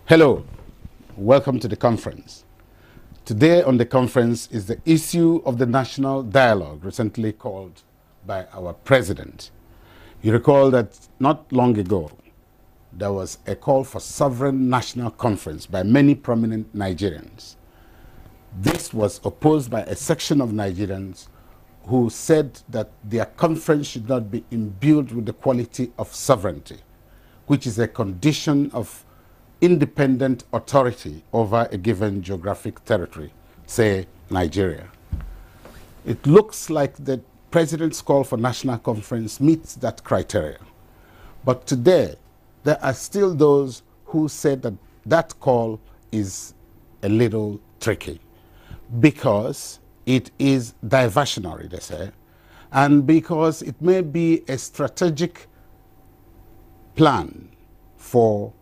Hello, welcome to the conference. Today on the conference is the issue of the national dialogue recently called by our president. You recall that not long ago, there was a call for sovereign national conference by many prominent Nigerians. This was opposed by a section of Nigerians who said that their conference should not be imbued with the quality of sovereignty, which is a condition of independent authority over a given geographic territory, say Nigeria. It looks like the president's call for national conference meets that criteria. But today, there are still those who said that that call is a little tricky because it is diversionary, they say, and because it may be a strategic plan for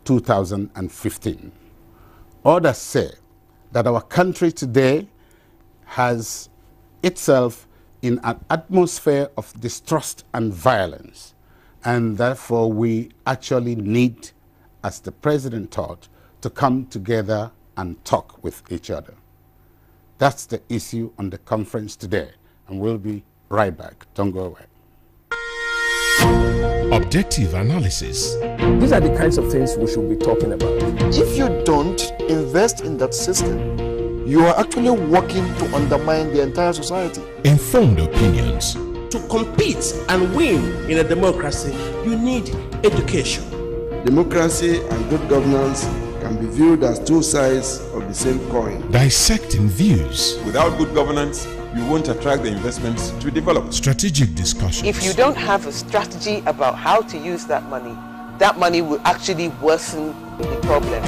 2015. Others say that our country today has itself in an atmosphere of distrust and violence, and therefore we actually need, as the president taught, to come together and talk with each other. That's the issue on the conference today, and we'll be right back. Don't go away. Objective analysis. These are the kinds of things we should be talking about. If you don't invest in that system, you are actually working to undermine the entire society. Informed opinions. To compete and win in a democracy, you need education. Democracy and good governance can be viewed as two sides of the same coin. Dissecting views. Without good governance, you won't attract the investments to develop. Strategic discussions. If you don't have a strategy about how to use that money will actually worsen the problem.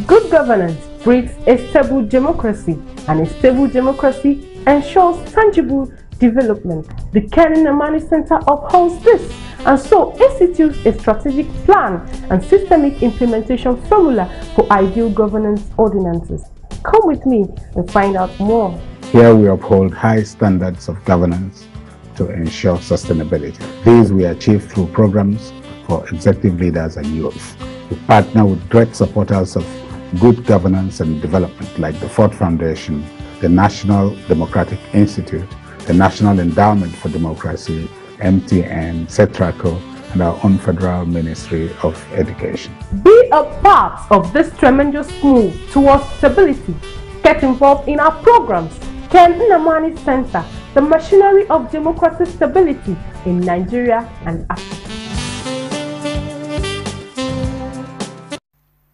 Good governance breeds a stable democracy, and a stable democracy ensures tangible development. The Kenny Namani Center upholds this and so institutes a strategic plan and systemic implementation formula for ideal governance ordinances. Come with me and find out more. Here we uphold high standards of governance to ensure sustainability. These we achieve through programs for executive leaders and youth. We partner with great supporters of good governance and development like the Ford Foundation, the National Democratic Institute, the National Endowment for Democracy, MTN, CETRACO, and our own Federal Ministry of Education. Be a part of this tremendous move towards stability. Get involved in our programs. Ken Namani Center, the machinery of democratic stability in Nigeria and Africa.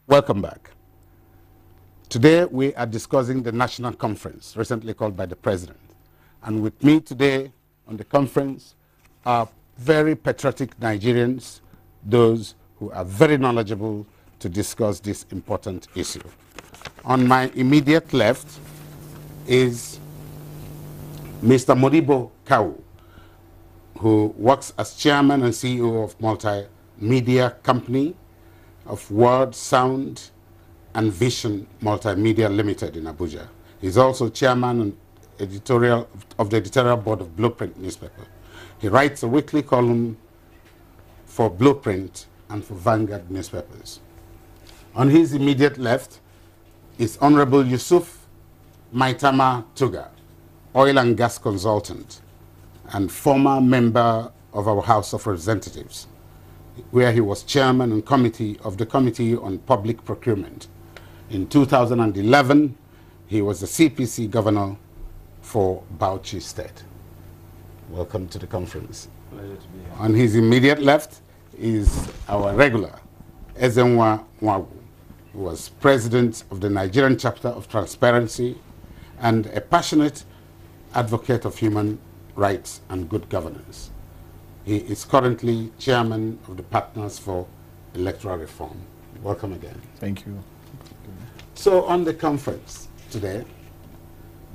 Welcome back. Today we are discussing the national conference recently called by the president. And with me today on the conference are very patriotic Nigerians, those who are very knowledgeable to discuss this important issue. On my immediate left is Mr. Modibo Kawu, who works as chairman and CEO of multimedia company of Word, Sound, and Vision Multimedia Limited in Abuja. He's also chairman and of the editorial board of Blueprint newspaper. He writes a weekly column for Blueprint and for Vanguard newspapers. On his immediate left is Honorable Yusuf Maitama Tuga, oil and gas consultant and former member of our House of Representatives, where he was chairman and committee of the Committee on Public Procurement. In 2011, he was the CPC governor for Bauchi State. Welcome to the conference. Pleasure to be here. On his immediate left is our regular, Ezenwa Nwagu, who was president of the Nigerian chapter of Transparency and a passionate advocate of human rights and good governance. He is currently chairman of the Partners for Electoral Reform. Welcome again. Thank you. So on the conference today,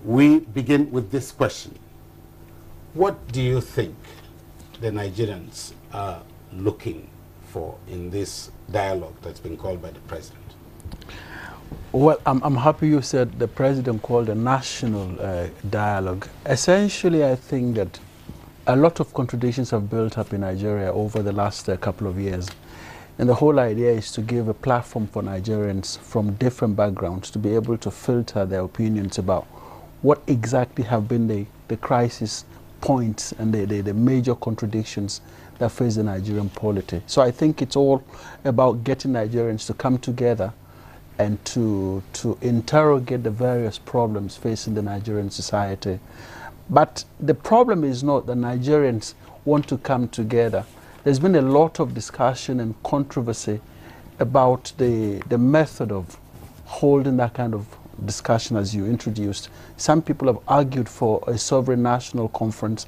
we begin with this question. What do you think the Nigerians are looking for in this dialogue that's been called by the president? Well, I'm happy you said the president called a national dialogue. Essentially, I think that a lot of contradictions have built up in Nigeria over the last couple of years. And the whole idea is to give a platform for Nigerians from different backgrounds to be able to filter their opinions about what exactly have been the crisis points and the major contradictions that face the Nigerian polity. So I think it's all about getting Nigerians to come together and to interrogate the various problems facing the Nigerian society. But the problem is not that Nigerians want to come together. There's been a lot of discussion and controversy about the method of holding that kind of discussion as you introduced. Some people have argued for a sovereign national conference.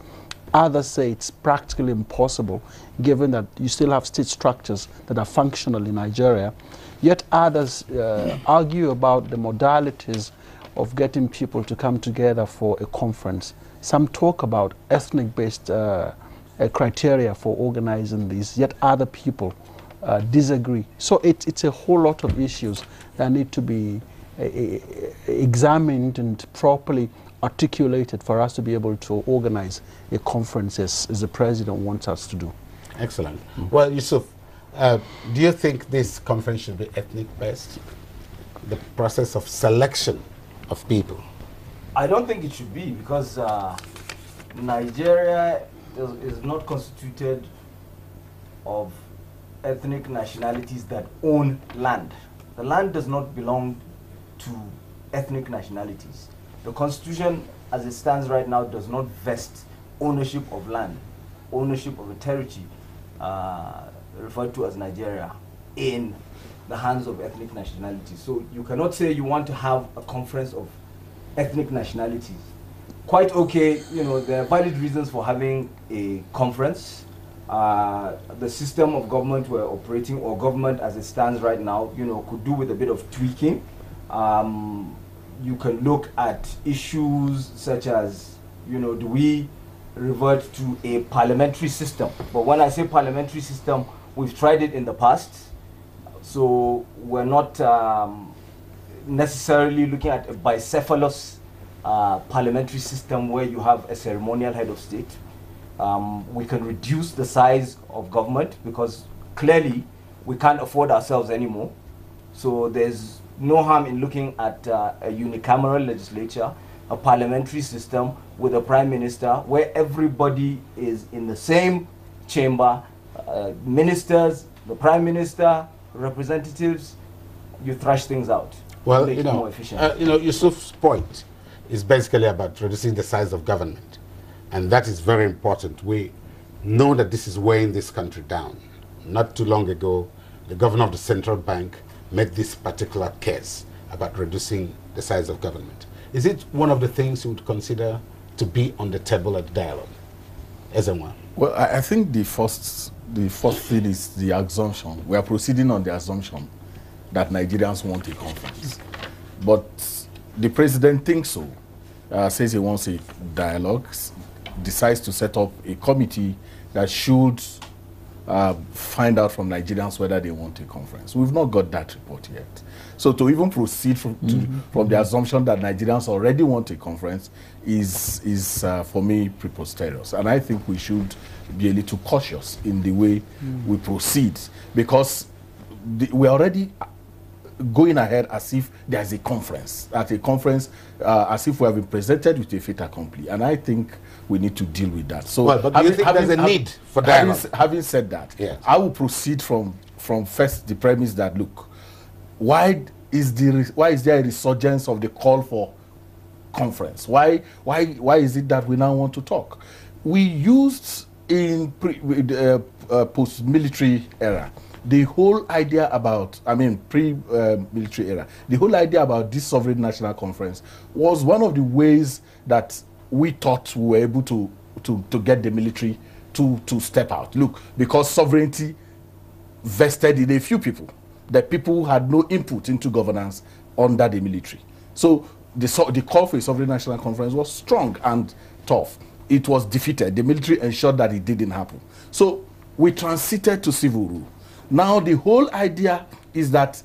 Others say it's practically impossible, given that you still have state structures that are functional in Nigeria. Yet others argue about the modalities of getting people to come together for a conference. Some talk about ethnic-based criteria for organizing these, yet other people disagree. So it's a whole lot of issues that need to be examined and properly articulated for us to be able to organize a conference as the president wants us to do. Excellent. Well, Yusuf, do you think this conference should be ethnic-based? The process of selection of people? I don't think it should be, because Nigeria is not constituted of ethnic nationalities that own land. The land does not belong to ethnic nationalities. The constitution as it stands right now does not vest ownership of land, ownership of a territory referred to as Nigeria in the hands of ethnic nationalities. So you cannot say you want to have a conference of ethnic nationalities. Quite okay, you know, there are valid reasons for having a conference. The system of government we're operating, or government as it stands right now, you know, could do with a bit of tweaking. You can look at issues such as, you know, do we revert to a parliamentary system? But when I say parliamentary system, we've tried it in the past. So we're not necessarily looking at a bicephalous parliamentary system where you have a ceremonial head of state. We can reduce the size of government because clearly we can't afford ourselves anymore. So there's no harm in looking at a unicameral legislature, a parliamentary system with a prime minister where everybody is in the same chamber, ministers, the prime minister, representatives. You thrash things out. Well, make it more efficient. Yusuf's point is basically about reducing the size of government. And that is very important. We know that this is weighing this country down. Not too long ago, the governor of the central bank made this particular case about reducing the size of government. Is it one of the things you would consider to be on the table at dialogue as a one? Well, I think the first thing is the assumption. We are proceeding on the assumption that Nigerians want a conference. But the president thinks so, says he wants a dialogue, decides to set up a committee that should find out from Nigerians whether they want a conference. We've not got that report yet. So to even proceed from the assumption that Nigerians already want a conference is for me, preposterous. And I think we should be a little cautious in the way we proceed, because we're already going ahead as if there's a conference. At a conference, as if we have been presented with a fait accompli. And I think we need to deal with that. So, well, but do you think there's a need for dialogue? Having said that, yes. I will proceed from first the premise that, look, why is there a resurgence of the call for conference? Why is it that we now want to talk? We used in post-military era the whole idea about, pre-military era, the whole idea about this sovereign national conference was one of the ways that we thought we were able to get the military to step out. Look, because sovereignty vested in a few people, the people who had no input into governance under the military. So the call for a sovereign national conference was strong and tough. It was defeated. The military ensured that it didn't happen. So we transited to civil rule. Now the whole idea is that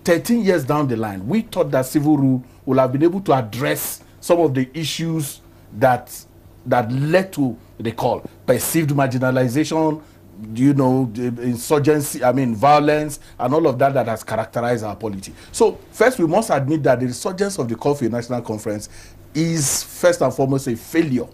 13 years down the line, we thought that civil rule will have been able to address some of the issues that led to the call, perceived marginalization, you know, the insurgency, violence, and all of that has characterized our polity. So first, we must admit that the resurgence of the call for a national conference is first and foremost a failure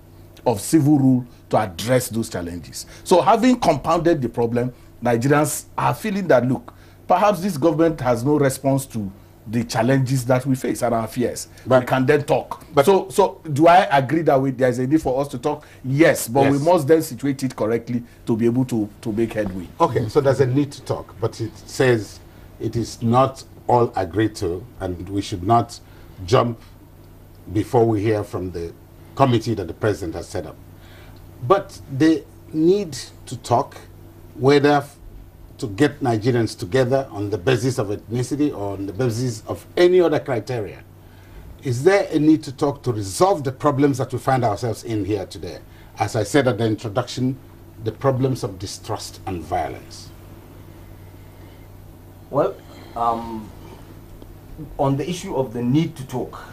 of civil rule to address those challenges. So having compounded the problem, Nigerians are feeling that, look, perhaps this government has no response to the challenges that we face and our fears. But we can then talk. But so do I agree that there is a need for us to talk? Yes, but we must then situate it correctly to be able to make headway. Okay, so there's a need to talk, but it says it is not all agreed to, and we should not jump before we hear from the committee that the president has set up. But the need to talk, whether to get Nigerians together on the basis of ethnicity or on the basis of any other criteria. Is there a need to talk to resolve the problems that we find ourselves in here today? As I said at the introduction, the problems of distrust and violence. Well, on the issue of the need to talk,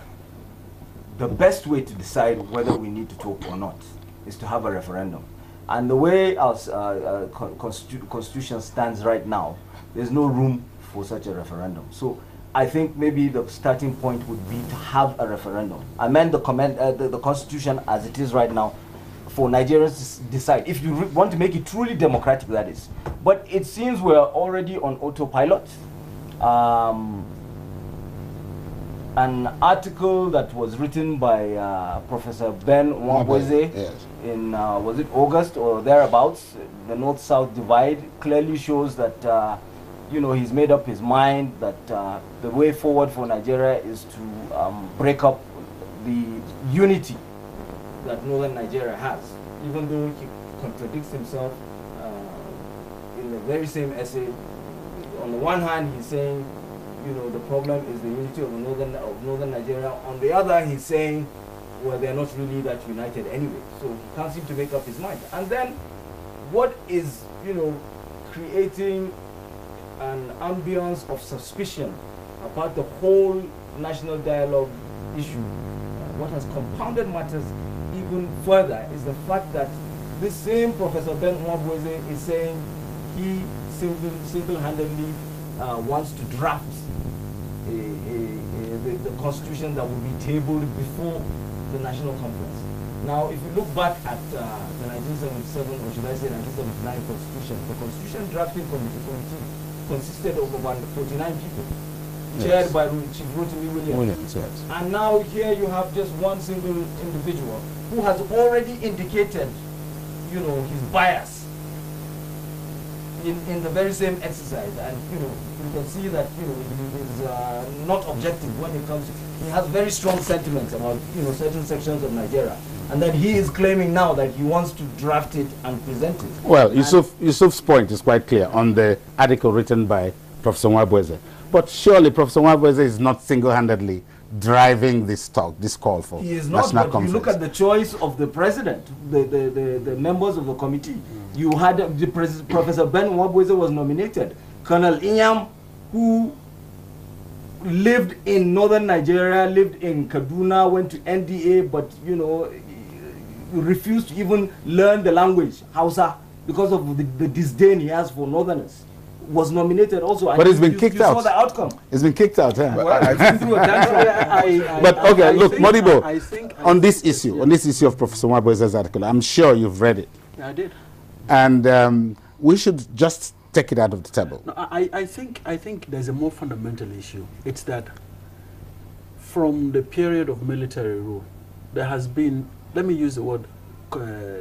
the best way to decide whether we need to talk or not is to have a referendum. And the way our constitution stands right now, there's no room for such a referendum. So I think maybe the starting point would be to have a referendum. Amend the constitution as it is right now for Nigerians to decide, if you want to make it truly democratic, that is. But it seems we're already on autopilot. An article that was written by Professor Ben Nwabweze in, was it August or thereabouts, the North-South divide, clearly shows that, you know, he's made up his mind that the way forward for Nigeria is to break up the unity that northern Nigeria has, even though he contradicts himself in the very same essay. On the one hand, he's saying, you know, the problem is the unity of northern Nigeria. On the other, he's saying, well, they're not really that united anyway. So he can't seem to make up his mind. And then, what is, you know, creating an ambience of suspicion about the whole national dialogue issue? What has compounded matters even further is the fact that this same Professor Ben Nwabweze is saying he single-handedly wants to draft the constitution that will be tabled before the national conference. Now, if you look back at the 1977, or should I say 1979 constitution, the constitution drafting committee consisted of about 49 people, chaired by Chief Rotimi Williams. And now here you have just one single individual who has already indicated, you know, his bias in the very same exercise, and you know, you can see that, you know, he is not objective when it comes to, he has very strong sentiments about, you know, certain sections of Nigeria, and that he is claiming now that he wants to draft it and present it. Well, Yusuf's point is quite clear on the article written by Professor Nwabweze. But surely Professor Nwabweze is not single-handedly driving this talk, this call for he is not, national but conference. you look at the choice of the president, the members of the committee. You had Professor Ben Nwabweze was nominated. Colonel Inyam, who lived in northern Nigeria, lived in Kaduna, went to NDA, but you know, refused to even learn the language Hausa because of the disdain he has for northerners, was nominated also. But he's been kicked out. You saw the outcome. He's been kicked out. Yeah. Well, but okay, look, Modibo, on this issue of Professor Nwabweze's article, I'm sure you've read it. I did. And we should just take it out of the table. No, I think there's a more fundamental issue. It's that from the period of military rule, there has been, let me use the word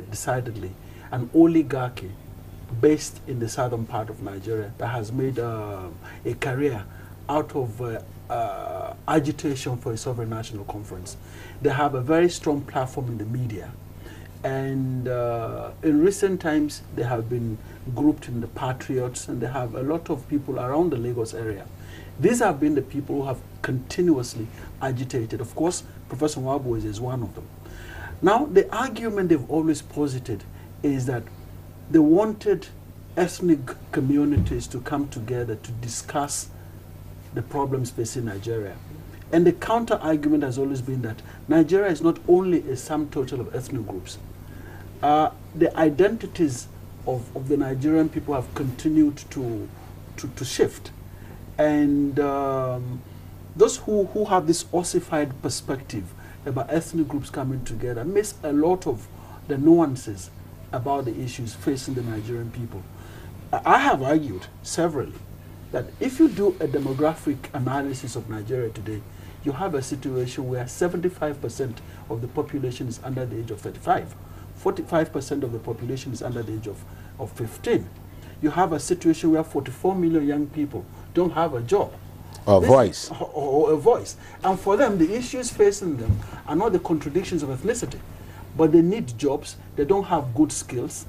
decidedly, an oligarchy based in the southern part of Nigeria that has made a career out of agitation for a sovereign national conference. They have a very strong platform in the media. And in recent times, they have been grouped in the Patriots, and they have a lot of people around the Lagos area. These have been the people who have continuously agitated. Of course, Professor Nwabweze is one of them. Now, the argument they've always posited is that they wanted ethnic communities to come together to discuss the problems facing Nigeria. And the counter argument has always been that Nigeria is not only a sum total of ethnic groups. The identities of the Nigerian people have continued to shift. And those who have this ossified perspective about ethnic groups coming together miss a lot of the nuances about the issues facing the Nigerian people. I have argued severally that if you do a demographic analysis of Nigeria today, you have a situation where 75% of the population is under the age of 35. 45% of the population is under the age of 15. You have a situation where 44 million young people don't have a job. Or voice. Or a voice. And for them, the issues facing them are not the contradictions of ethnicity, but they need jobs, they don't have good skills,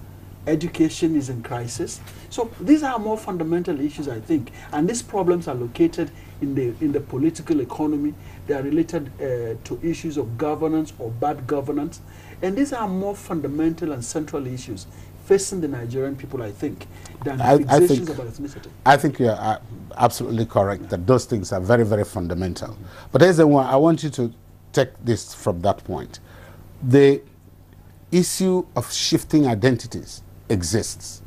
education is in crisis. So these are more fundamental issues, I think, and these problems are located in the political economy. They are related to issues of governance or bad governance, and these are more fundamental and central issues facing the Nigerian people, I think, than fixations about ethnicity. I think you are absolutely correct that those things are very, very fundamental. But as I want you to take this from that point. The issue of shifting identities exists,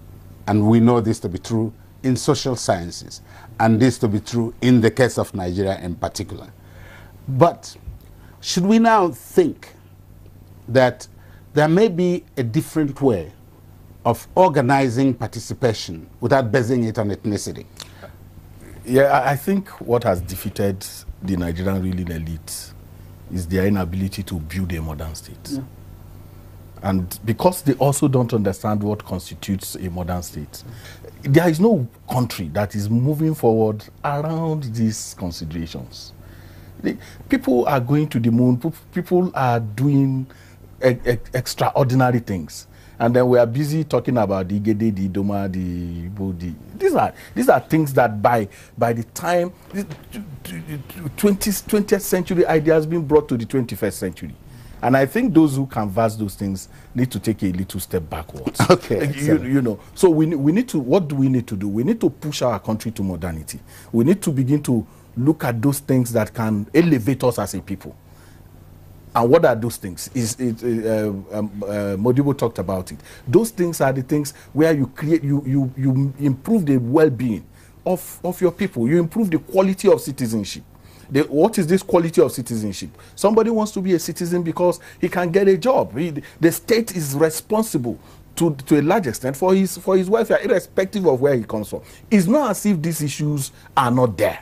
and we know this to be true in social sciences, and this to be true in the case of Nigeria in particular. But should we now think that there may be a different way of organizing participation without basing it on ethnicity? Yeah, I think what has defeated the Nigerian ruling elite is their inability to build a modern state. Yeah. And because they also don't understand what constitutes a modern state, there is no country that is moving forward around these considerations. People are going to the moon, people are doing extraordinary things. And then we are busy talking about the Igede, the Idoma, the Bodi. These are things that by the time the 20th century idea has been brought to the 21st century. And I think those who canvass those things need to take a little step backwards. Okay. You know, so we need to, what do we need to do? We need to push our country to modernity. We need to begin to look at those things that can elevate us as a people. And what are those things? Modibo talked about it. Those things are the things where you create, you improve the well-being of your people. You improve the quality of citizenship. What is this quality of citizenship? Somebody wants to be a citizen because he can get a job. The state is responsible to a large extent for his welfare, irrespective of where he comes from. It's not as if these issues are not there.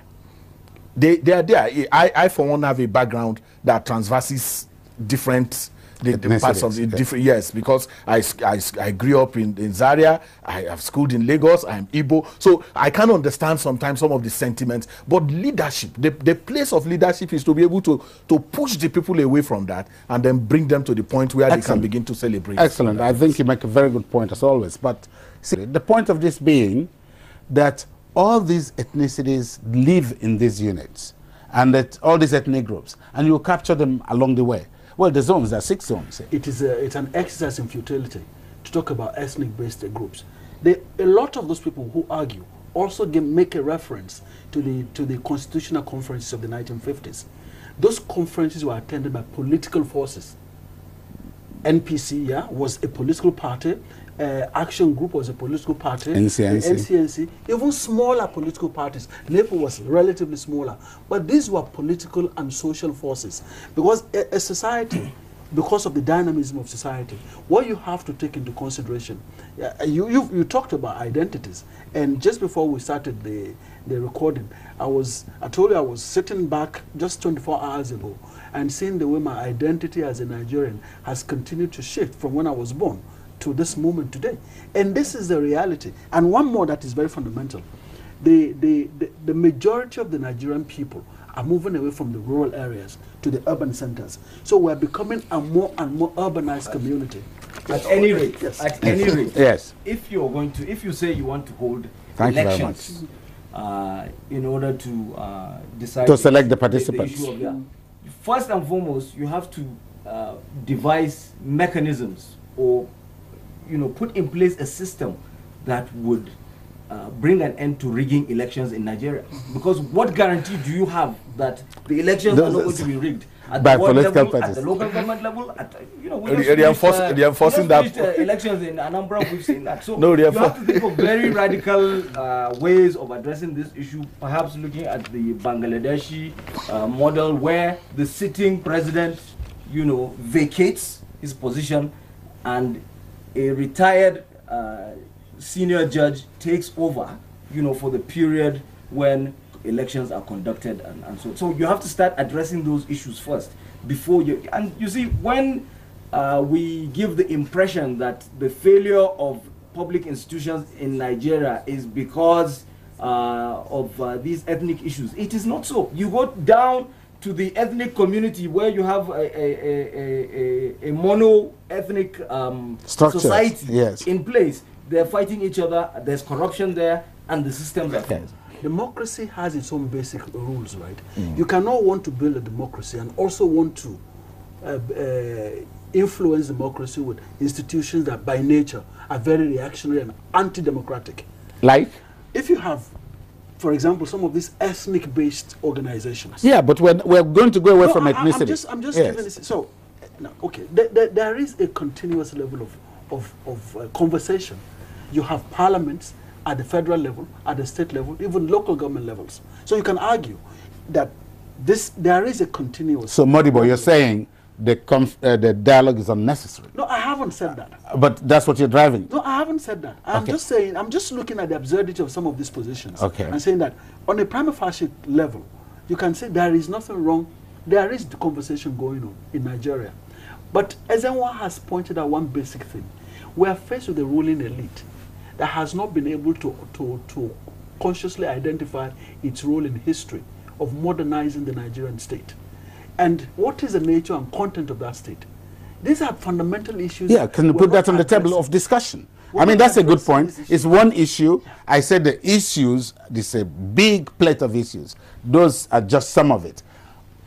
They are there. I for one, have a background that transverses different the parts of the different. Yes, because I grew up in Zaria. I have schooled in Lagos. I'm Igbo, so I can understand sometimes some of the sentiments. But leadership, the place of leadership is to be able to push the people away from that and then bring them to the point where they can begin to celebrate. Excellent. I think you make a very good point as always. But see, the point of this being that all these ethnicities live in these units, and that all these ethnic groups, and you capture them along the way. Well, the zones, there are 6 zones. It's an exercise in futility to talk about ethnic-based groups. A lot of those people who argue also make a reference to the constitutional conferences of the 1950s. Those conferences were attended by political forces. NPC, yeah, was a political party. Action Group was a political party. NCNC, even smaller political parties. NEPO was relatively smaller. But these were political and social forces. Because a society, because of the dynamism of society, what you have to take into consideration, you talked about identities. And just before we started the recording, I told you I was sitting back just 24 hours ago and seeing the way my identity as a Nigerian has continued to shift from when I was born to this moment today. And this is the reality. And one more that is very fundamental. The majority of the Nigerian people are moving away from the rural areas to the urban centers. So we're becoming a more and more urbanized community. At any rate, yes. At any rate, yes. If you say you want to hold Thank elections you very much. In order to decide to select the participants, first and foremost, you have to devise mechanisms or put in place a system that would bring an end to rigging elections in Nigeria. Because what guarantee do you have that the elections are not going to be rigged? At by the world political level, parties. at the local government level, at, you know, we reinforcing that. Elections in Anambra, we've seen that. So no, you have to think of very radical ways of addressing this issue, perhaps looking at the Bangladeshi model where the sitting president, you know, vacates his position and a retired senior judge takes over, you know, for the period when elections are conducted and so you have to start addressing those issues first before you, and you see, when we give the impression that the failure of public institutions in Nigeria is because of these ethnic issues, it is not so. You go down to the ethnic community where you have a mono-ethnic society in place. They're fighting each other, there's corruption there, and the system that fails. Democracy has its own basic rules, right? You cannot want to build a democracy and also want to influence democracy with institutions that by nature are very reactionary and anti-democratic. Like? If you have, for example, some of these ethnic-based organizations. Yeah, but we're going to go away from ethnicity. I'm just giving this. So, okay, there is a continuous level of conversation. You have parliaments at the federal level, at the state level, even local government levels. So you can argue that there is a continuous... So, Modibo, you're saying the dialogue is unnecessary? No, I haven't said that. But that's what you're driving? No, I haven't said that. I'm just saying, I'm just looking at the absurdity of some of these positions. And saying that on a prima facie level, you can say there is nothing wrong. There is the conversation going on in Nigeria. But Ezenwa has pointed out one basic thing. We are faced with a ruling elite that has not been able to consciously identify its role in history of modernizing the Nigerian state. And what is the nature and content of that state? These are fundamental issues. Yeah, can you put that on the table of discussion? I mean, that's a good point. It's one issue. I said the issues, this is a big plate of issues. Those are just some of it.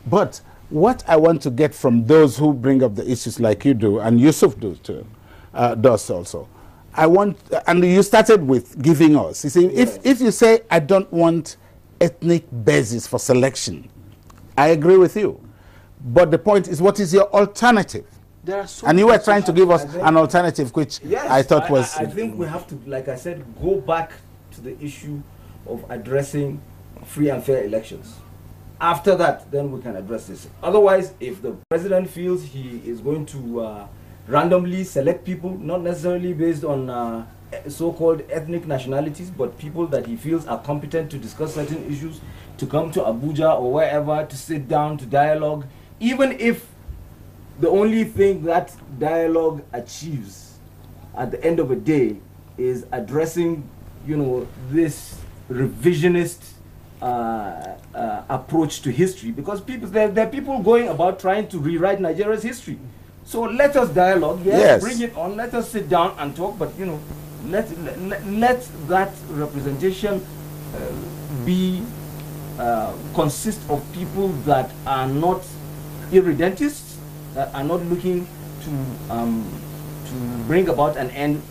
But what I want to get from those who bring up the issues like you do, and Yusuf does also, I want, and you started with giving us. You see, if you say, I don't want ethnic basis for selection, I agree with you. But the point is, what is your alternative? There are so and you were trying to give us an alternative, which I thought was... I think we have to, like I said, go back to the issue of addressing free and fair elections. After that, then we can address this. Otherwise, if the president feels he is going to randomly select people, not necessarily based on so-called ethnic nationalities, but people that he feels are competent to discuss certain issues, to come to Abuja or wherever to sit down to dialogue, even if the only thing that dialogue achieves at the end of the day is addressing, you know, this revisionist approach to history, because people, there are people going about trying to rewrite Nigeria's history. So let us dialogue, yes, bring it on, let us sit down and talk, but, you know, let that representation consist of people that are not irredentists, that are not looking to bring about an end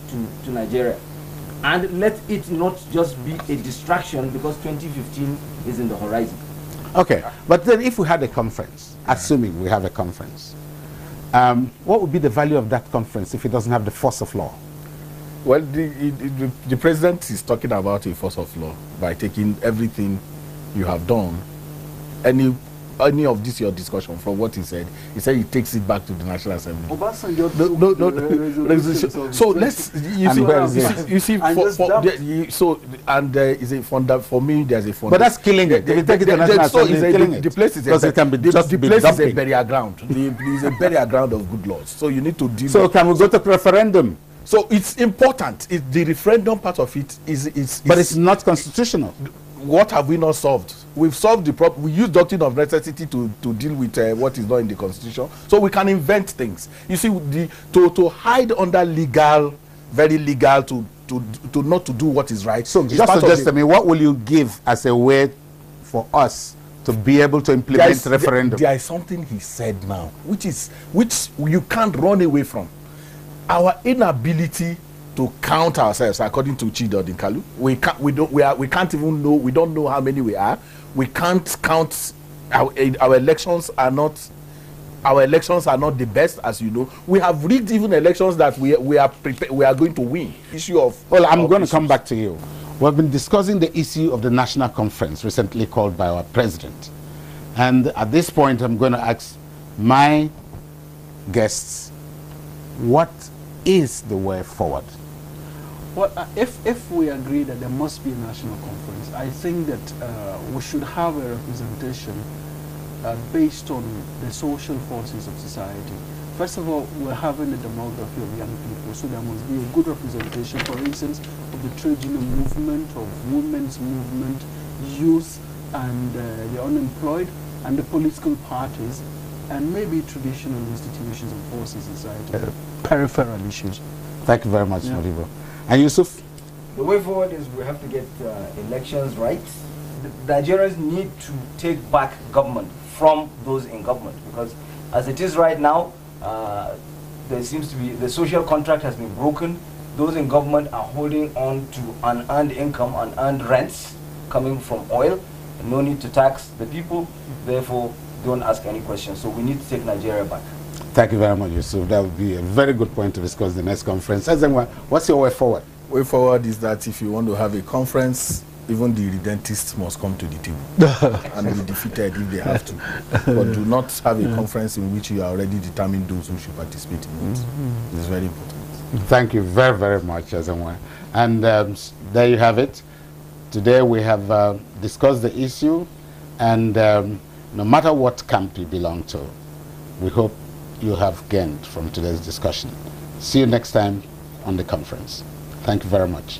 to Nigeria. And let it not just be a distraction because 2015 is in the horizon. Okay, but then if we had a conference, assuming we have a conference, what would be the value of that conference if it doesn't have the force of law? Well, the president is talking about a force of law by taking everything you have done, any of this your discussion from what he said he takes it back to the National Assembly. So let's for me there's a fund. But that's killing it. If you take it to the National Assembly, the place is because it can be just the place is a burial ground. It's a burial ground of good laws. So you need to deal. So can we go to referendum? So it's important. The referendum part of it is but it's not constitutional. What have we not solved? We've solved the problem. We use doctrine of necessity to deal with what is not in the constitution. So we can invent things. You see, to hide under legal, very legal, to not to do what is right. So just suggest to me, what will you give as a way for us to be able to implement referendum? There is something he said now, which you can't run away from. Our inability to count ourselves according to Chido Dinkalu. We can't even know, we don't know how many we are. We can't count, our elections are not the best, as you know. We have rigged even elections that we are going to win. Issue of well, I'm going to come back to you. We've been discussing the issue of the national conference recently called by our president. And at this point, I'm going to ask my guests, what is the way forward? Well, if we agree that there must be a national conference, I think that we should have a representation based on the social forces of society. First of all, we're having a demography of young people, so there must be a good representation, for instance, of the trade union movement, of women's movement, youth, and the unemployed, and the political parties, and maybe traditional institutions and forces in society, peripheral issues. Thank you very much, Modibo. And Yusuf? The way forward is we have to get elections right. The Nigerians need to take back government from those in government, because as it is right now, there seems to be, the social contract has been broken. Those in government are holding on to unearned income, unearned rents coming from oil. No need to tax the people, therefore don't ask any questions. So we need to take Nigeria back. Thank you very much, Yusuf. That would be a very good point to discuss the next conference. What's your way forward? Way forward is that if you want to have a conference, even the redentists must come to the table and be defeated if they have to. But do not have a conference in which you are already determined those who should participate in it. It's very important. Thank you very, very much, Ezenwa. And there you have it. Today we have discussed the issue, and no matter what camp you belong to, we hope you have gained from today's discussion. See you next time on the conference. Thank you very much.